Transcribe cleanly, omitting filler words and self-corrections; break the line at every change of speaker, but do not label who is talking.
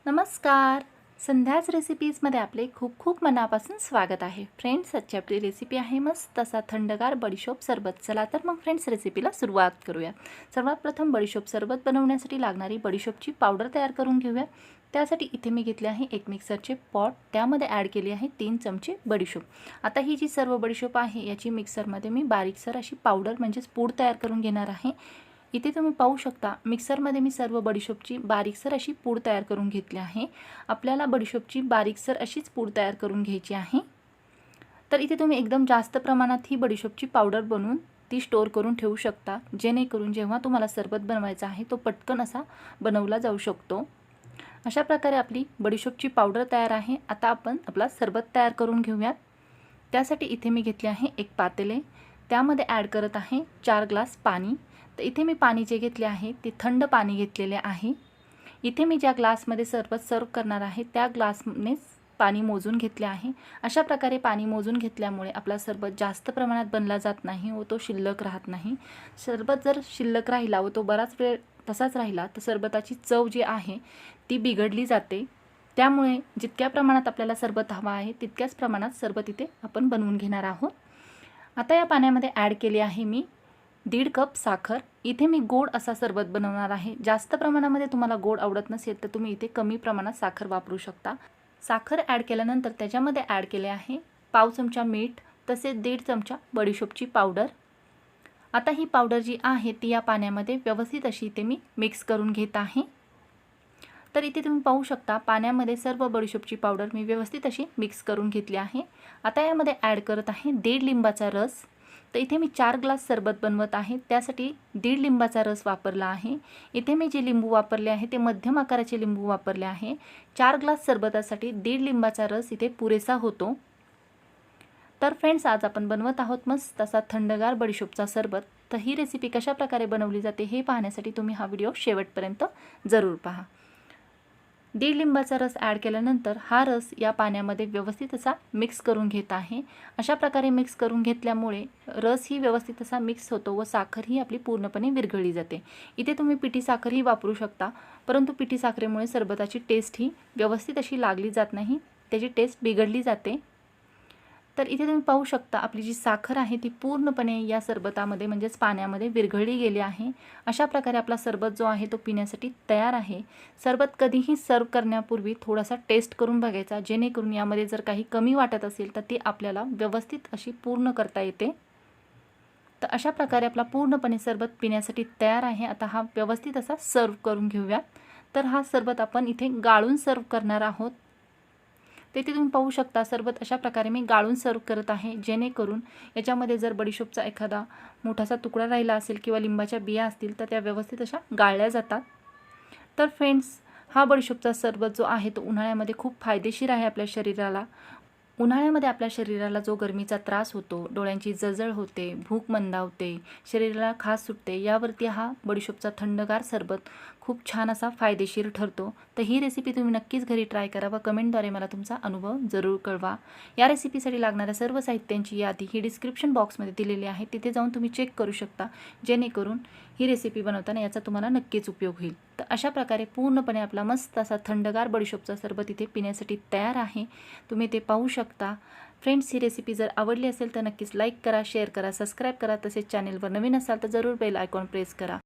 नमस्कार. संध्याच रेसिपीजमध्ये आपले खूप खूप मनापासून स्वागत आहे. फ्रेंड्स, आजची आपली रेसिपी आहे मस्त असा थंडगार बडीशोप सरबत. चला तर मग फ्रेंड्स रेसिपीला सुरुवात करूया. सर्वात प्रथम बडीशोप सरबत बनवण्यासाठी लागणारी बडीशोपची पावडर तयार करून घेऊया. त्यासाठी इथे मी घेतले आहे एक मिक्सरचे पॉट. त्यामध्ये ॲड केली आहे 3 चमचे बडीशोप. आता ही जी सर्व बडीशोप आहे याची मिक्सरमध्ये मी बारीकसर अशी पावडर म्हणजेच पूड तयार करून घेणार आहे. इथे तुम्ही पाहू शकता मिक्सरमध्ये मी सर्व बडीशोपची बारीकसर अशी पूड तयार करून घेतली आहे. आपल्याला बडीशोपची बारीकसर अशीच पूड तयार करून घ्यायची आहे. तर इथे तुम्ही एकदम जास्त प्रमाणात ही बडीशोपची पावडर बनवून ती स्टोअर करून ठेवू शकता, जेणेकरून जेव्हा तुम्हाला सरबत बनवायचा आहे तो पटकन असा बनवला जाऊ शकतो. अशा प्रकारे आपली बडीशोपची पावडर तयार आहे. आता आपण आपला सरबत तयार करून घेऊयात. त्यासाठी इथे मी घेतले आहे एक पातेले. त्यामध्ये ॲड करत आहे 4 ग्लास पाणी. तर इथे मी पाणी जे घेतले आहे ते थंड पाणी घेतलेले आहे. इथे मी ज्या ग्लासमध्ये सरबत सर्व करणार आहे त्या ग्लासनेच पाणी मोजून घेतले आहे. अशा प्रकारे पाणी मोजून घेतल्यामुळे आपला सरबत जास्त प्रमाणात बनला जात नाही व तो शिल्लक राहत नाही. सरबत जर शिल्लक राहिला व तो बराच वेळ तसाच राहिला तर सरबताची चव जी आहे ती बिघडली जाते. त्यामुळे जितक्या प्रमाणात आपल्याला सरबत हवा आहे तितक्याच प्रमाणात सरबत इथे आपण बनवून घेणार आहोत. आता या पाण्यामध्ये ॲड केली आहे मी 1.5 कप साखर. इथे मी गोड असा सरबत बनवणार आहे. जास्त प्रमाणामध्ये तुम्हाला गोड आवडत नसेल तर तुम्ही इथे कमी प्रमाणात साखर वापरू शकता. साखर ॲड केल्यानंतर त्याच्यामध्ये ॲड केले आहे पाव चमचा मीठ, तसेच 1.5 चमचा बडीशोपची पावडर. आता ही पावडर जी आहे ती या पाण्यामध्ये व्यवस्थित अशी इथे मी मिक्स करून घेत आहे. तर इथे तुम्ही पाहू शकता पाण्यामध्ये सर्व बडीशोपची पावडर मी व्यवस्थित अशी मिक्स करून घेतली आहे. आता यामध्ये ॲड करत आहे 1.5 लिंबाचा रस. तर इथे मी 4 ग्लास सरबत बनवत आहे, त्यासाठी 1.5 लिंबाचा रस वापरला आहे. इथे मी जे लिंबू वापरले आहे ते मध्यम आकाराचे लिंबू वापरले आहे. 4 ग्लास सरबतासाठी 1.5 लिंबाचा रस इथे पुरेसा होतो. तर फ्रेंड्स, आज आपण बनवत आहोत मस्त असा थंडगार बडीशोपचा सरबत. तर ही रेसिपी कशा प्रकारे बनवली जाते हे पाहण्यासाठी तुम्ही हा व्हिडिओ शेवटपर्यंत जरूर पहा. 1.5 लिंबाचा रस ॲड केल्यानंतर हा रस या पाण्यामध्ये व्यवस्थित असा मिक्स करून घेत आहे. अशा प्रकारे मिक्स करून घेतल्यामुळे रस ही व्यवस्थित असा मिक्स होतो व साखर ही आपली पूर्णपणे विरघळली जाते. इथे तुम्ही पिठी साखरही वापरू शकता, परंतु पिठी साखरेमुळे सरबताची टेस्ट ही व्यवस्थित अशी लागली जात नाही, त्याची टेस्ट बिघडली जाते. तर इथे तुम्ही पाहू शकता आपली जी साखर आहे ती पूर्णपणे या सरबतामध्ये म्हणजेच पाण्यामध्ये विरघळली गेली आहे. अशा प्रकारे आपला सरबत जो आहे तो पिण्यासाठी तयार आहे. सरबत कधीही सर्व करण्यापूर्वी थोडासा टेस्ट करून बघायचा, जेणेकरून यामध्ये जर काही कमी वाटत असेल तर ती आपल्याला व्यवस्थित अशी पूर्ण करता येते. तर अशा प्रकारे आपला पूर्णपणे सरबत पिण्यासाठी तयार आहे. आता हा व्यवस्थित असा सर्व करून घेऊया. तर हा सरबत आपण इथे गाळून सर्व करणार आहोत. तेथे तुम्ही पाहू शकता सरबत अशा प्रकारे मी गाळून सर्व करत आहे, जेणेकरून याच्यामध्ये जर बडीशोपचा एखादा मोठासा तुकडा राहिला असेल किंवा लिंबाच्या बिया असतील तर त्या व्यवस्थित अशा गाळल्या जातात. तर फ्रेंड्स, हा बडीशोपचा सरबत जो आहे तो उन्हाळ्यामध्ये खूप फायदेशीर आहे आपल्या शरीराला. उन्हाळ्यामध्ये आपल्या शरीराला जो गरमीचा त्रास होतो, डोळ्यांची जळजळ होते, भूक मंदावते, शरीराला खाज सुटते, यावरती हा बडीशोपचा थंडगार सरबत खूप छान असा फायदेशीर ठरतो. तर ही रेसिपी तुम्ही नक्कीच घरी ट्राय करा व कमेंटद्वारे मला तुमचा अनुभव जरूर कळवा. या रेसिपीसाठी लागणाऱ्या सर्व साहित्यांची यादी ही डिस्क्रिप्शन बॉक्समध्ये दिलेली आहे, तिथे जाऊन तुम्ही चेक करू शकता, जेणेकरून ही रेसिपी बनवताना याचा तुम्हाला नक्कीच उपयोग होईल. तर अशा प्रकारे पूर्णपणे आपला मस्त असा थंडगार बडीशोपचा सरबत इथे पिण्यासाठी तयार आहे. तुम्ही ते पाहू शकता. फ्रेंड्स, ही रेसिपी जर आवडली असेल तर नक्कीच लाईक करा, शेअर करा, सबस्क्राईब करा. तसेच चॅनेलवर नवीन असाल तर जरूर बेल आयकॉन प्रेस करा.